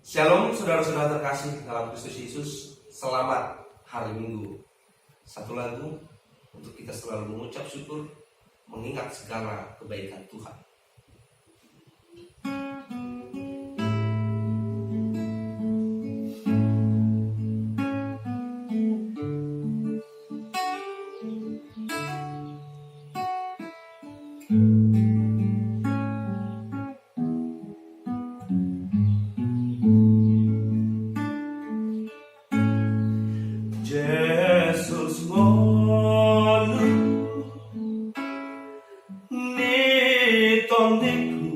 Shalom saudara-saudara terkasih dalam Kristus Yesus. Selamat hari Minggu. Satu lagu untuk kita selalu mengucap syukur, mengingat segala kebaikan Tuhan. Yesus ngolu nitoniku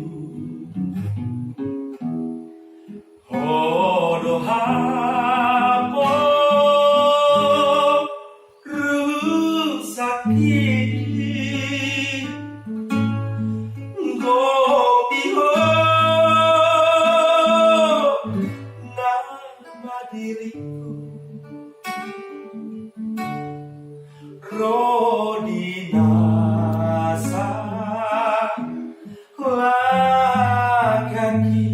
hodo hapo rusaki gopiho nama diriku Rodinasa lakaki.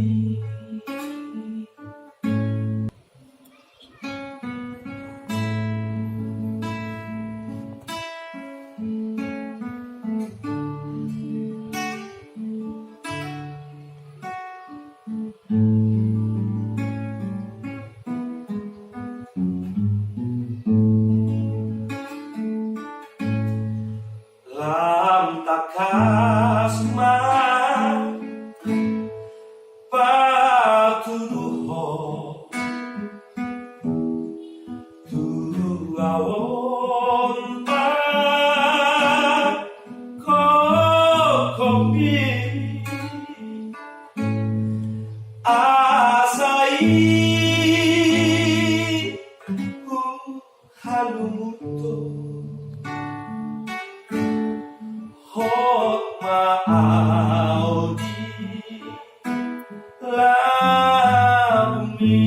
Lam takasma patuduho tuawon pa kokopi asai halumuto Hotma Audi Lami